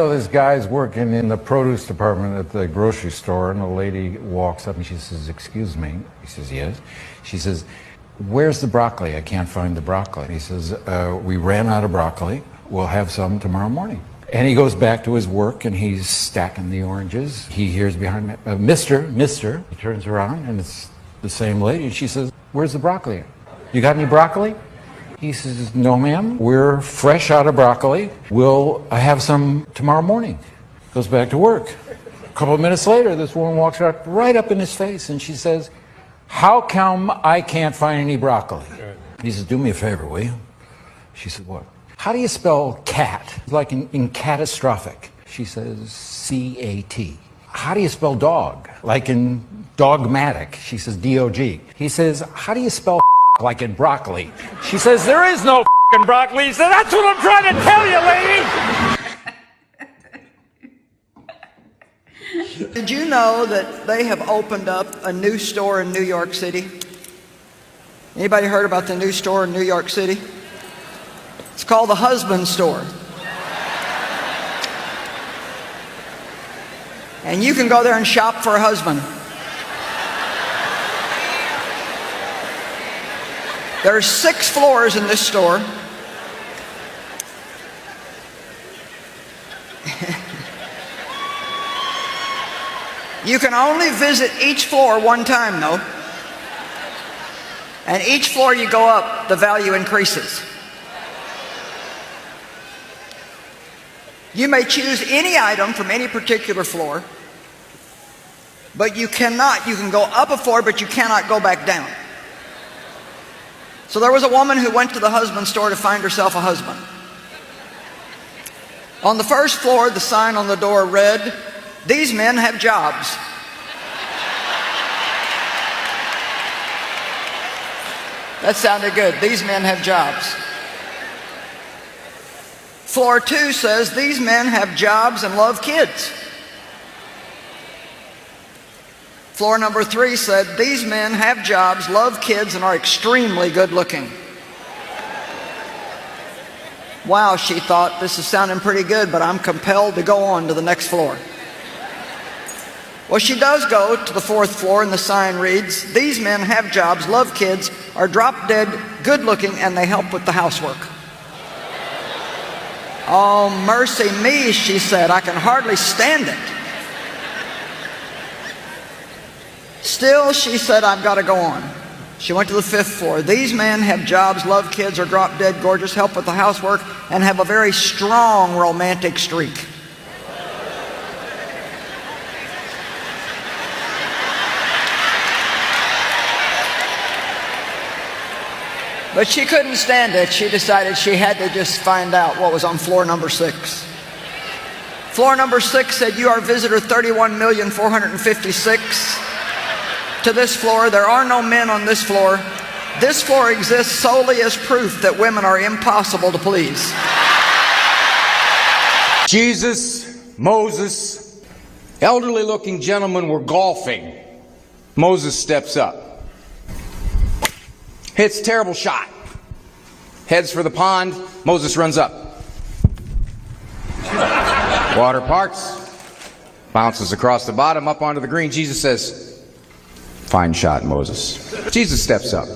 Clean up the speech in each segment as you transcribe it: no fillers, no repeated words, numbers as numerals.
So this guy's working in the produce department at the grocery store, and a lady walks up and she says, "Excuse me." He says, "Yes." She says, "Where's the broccoli? I can't find the broccoli." He says, "We ran out of broccoli. We'll have some tomorrow morning." And he goes back to his work and he's stacking the oranges. He hears behind him, Mister. He turns around and it's the same lady. And she says, "Where's the broccoli? You got any broccoli?" He says, "No, ma'am. We're fresh out of broccoli. We'll have some tomorrow morning." Goes back to work. A couple of minutes later, this woman walks right up in his face and she says, "How come I can't find any broccoli?" He says, "Do me a favor, will you?" She said, "What?" "How do you spell cat? Like in catastrophic." She says, C-A-T. "How do you spell dog? Like in dogmatic?" She says, D-O-G. He says, "How do you spell like in broccoli?" She says, "There is no broccoli." He said, "That's what I'm trying to tell you, lady." Did you know that they have opened up a new store in New York City? Anybody heard about the new store in New York City? It's called the Husband Store. And you can go there and shop for a husband. There's 6 floors in this store. You can only visit each floor one time, though. And each floor you go up, the value increases. You may choose any item from any particular floor, but you can go up a floor, but you cannot go back down. So there was a woman who went to the husband store to find herself a husband. On the first floor, the sign on the door read, "These men have jobs." That sounded good. These men have jobs. Floor 2 says, "These men have jobs and love kids." Floor number 3 said, "These men have jobs, love kids, and are extremely good looking." Wow, she thought, this is sounding pretty good, but I'm compelled to go on to the next floor. Well, she does go to the 4th floor, and the sign reads, "These men have jobs, love kids, are drop dead good looking, and they help with the housework." "Oh, mercy me," she said, "I can hardly stand it." Still, she said, "I've got to go on." She went to the 5th floor. "These men have jobs, love kids, are drop dead gorgeous, help with the housework, and have a very strong romantic streak." But she couldn't stand it. She decided she had to just find out what was on floor number 6. Floor number 6 said, "You are visitor 31,456. To this floor, there are no men on this floor. This floor exists solely as proof that women are impossible to please." Jesus, Moses, elderly looking gentlemen were golfing. Moses steps up. Hits terrible shot. Heads for the pond. Moses runs up. Water parts. Bounces across the bottom up onto the green. Jesus says, "Fine shot, Moses." Jesus steps up.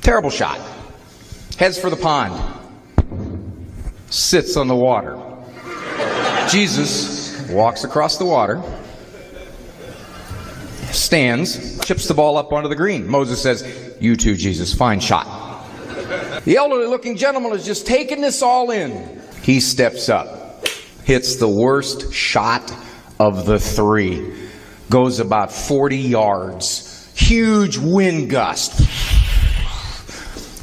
Terrible shot. Heads for the pond. Sits on the water. Jesus walks across the water. Stands, chips the ball up onto the green. Moses says, "You too, Jesus, fine shot." The elderly looking gentleman is just taking this all in. He steps up, hits the worst shot of the 3. Goes about 40 yards. Huge wind gust.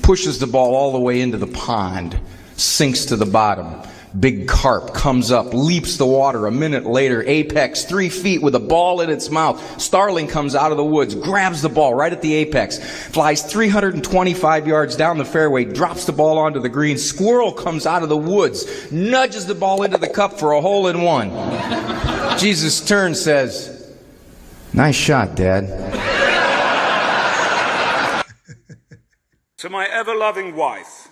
Pushes the ball all the way into the pond. Sinks to the bottom. Big carp comes up, leaps the water. A minute later, apex 3 feet with a ball in its mouth. Starling comes out of the woods, grabs the ball right at the apex, flies 325 yards down the fairway, drops the ball onto the green. Squirrel comes out of the woods, nudges the ball into the cup for a hole-in-one. Jesus turns, says, "Nice shot, Dad." To my ever-loving wife,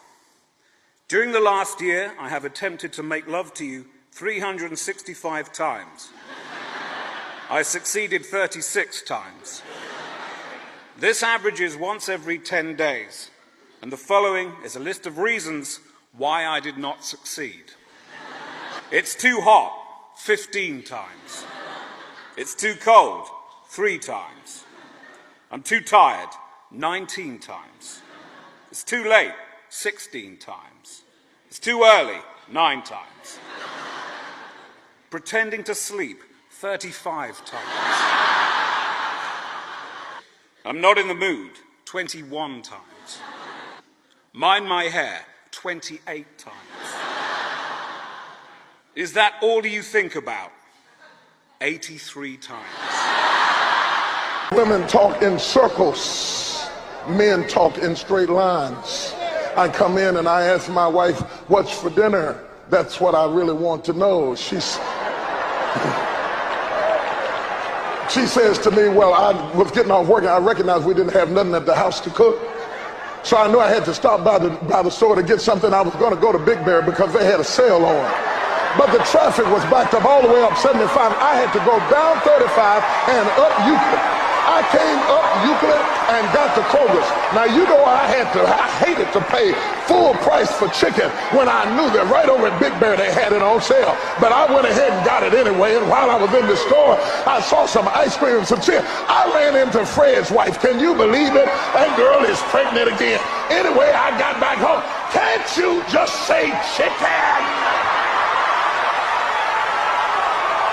During the last year, I have attempted to make love to you 365 times. I succeeded 36 times. This averages once every 10 days, and the following is a list of reasons why I did not succeed. It's too hot, 15 times. It's too cold, 3 times. I'm too tired, 19 times. It's too late, 16 times. It's too early, 9 times. Pretending to sleep, 35 times. I'm not in the mood, 21 times. Mind my hair, 28 times. Is that all you think about? 83 times. Women talk in circles. Men talk in straight lines. I come in and I ask my wife, what's for dinner? That's what I really want to know. She says to me, well, I was getting off work and I recognized we didn't have nothing at the house to cook. So I knew I had to stop by the store to get something. I was going to go to Big Bear because they had a sale on. But the traffic was backed up all the way up 75. I had to go down 35 and up Euclid. I came up Euclid and got to Kroger's. Now, you know, I hated to pay full price for chicken when I knew that right over at Big Bear they had it on sale. But I went ahead and got it anyway. And while I was in the store, I saw some ice cream and some chicken. I ran into Fred's wife. Can you believe it? That girl is pregnant again. Anyway, I got back home. Can't you just say chicken?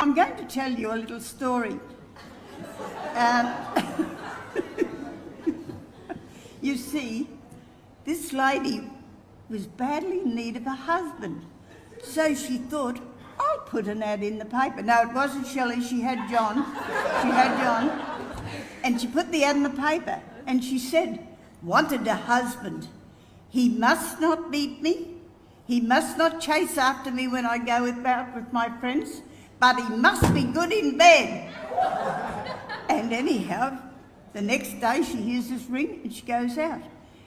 I'm going to tell you a little story. You see, this lady was badly in need of a husband. So she thought, I'll put an ad in the paper. No, it wasn't Shelley, she had John. And she put the ad in the paper. And she said, wanted a husband. He must not beat me. He must not chase after me when I go out with my friends. But he must be good in bed. And anyhow, the next day she hears this ring and she goes out.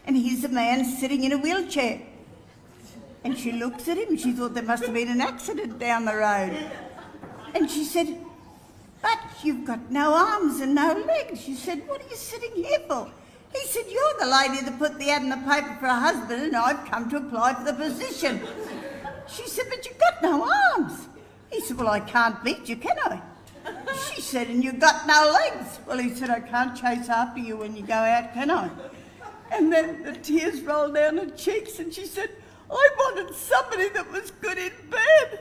And here's a man sitting in a wheelchair. And she looks at him and she thought there must have been an accident down the road. And she said, but you've got no arms and no legs. She said, what are you sitting here for? He said, you're the lady that put the ad in the paper for a husband and I've come to apply for the position. She said, but you've got no arms. He said, well, I can't beat you, can I? She said, and you've got no legs. Well, he said, I can't chase after you when you go out, can I? And then the tears rolled down her cheeks and she said, I wanted somebody that was good in bed.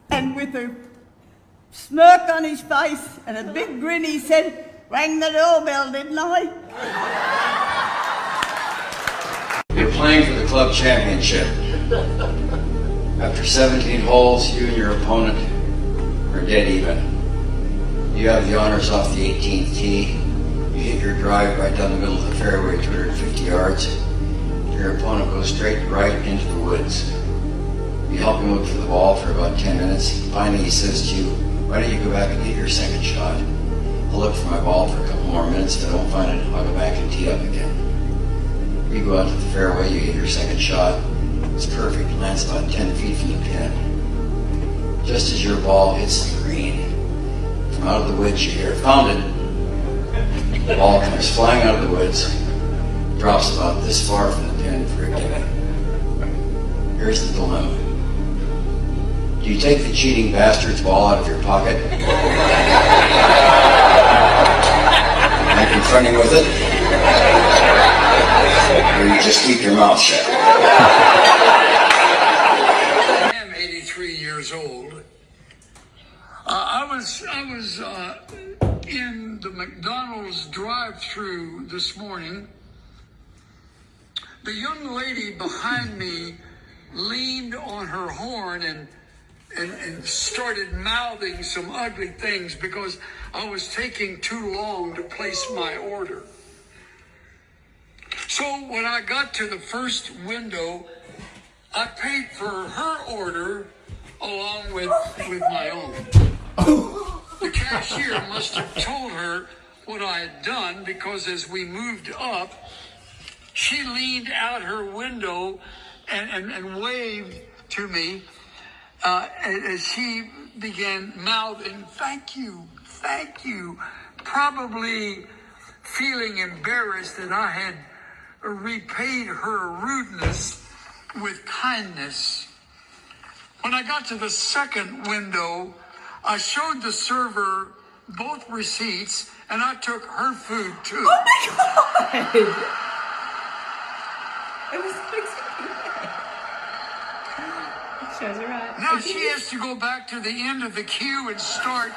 And with a smirk on his face and a big grin, he said, rang the doorbell, didn't I? You're playing for the club championship. After 17 holes, you and your opponent are dead even. You have the honors off the 18th tee. You hit your drive right down the middle of the fairway, 250 yards. Your opponent goes straight right into the woods. You help him look for the ball for about 10 minutes. Finally, he says to you, why don't you go back and hit your second shot? I'll look for my ball for a couple more minutes. If I don't find it, I'll go back and tee up again. You go out to the fairway, you hit your second shot. It's perfect, lands about 10 feet from the pin. Just as your ball hits the green, from out of the woods you hear, found it. The ball comes flying out of the woods, drops about this far from the pin for a gimme. Here's the dilemma. Do you take the cheating bastard's ball out of your pocket and confront him with it? Or you just keep your mouth shut? I am 83 years old. I was in the McDonald's drive-thru this morning. The young lady behind me leaned on her horn and started mouthing some ugly things because I was taking too long to place my order. So when I got to the first window, I paid for her order along with my own. The cashier must have told her what I had done because as we moved up, she leaned out her window and waved to me as she began mouthing, thank you, probably feeling embarrassed that I had repaid her rudeness with kindness. When I got to the second window, I showed the server both receipts and I took her food too. Oh my God! It was shows her right. Now she has to go back to the end of the queue and start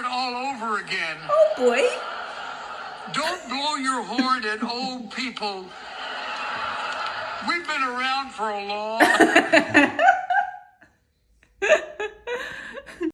all over again. Oh boy. Don't blow your horn at old people. We've been around for a long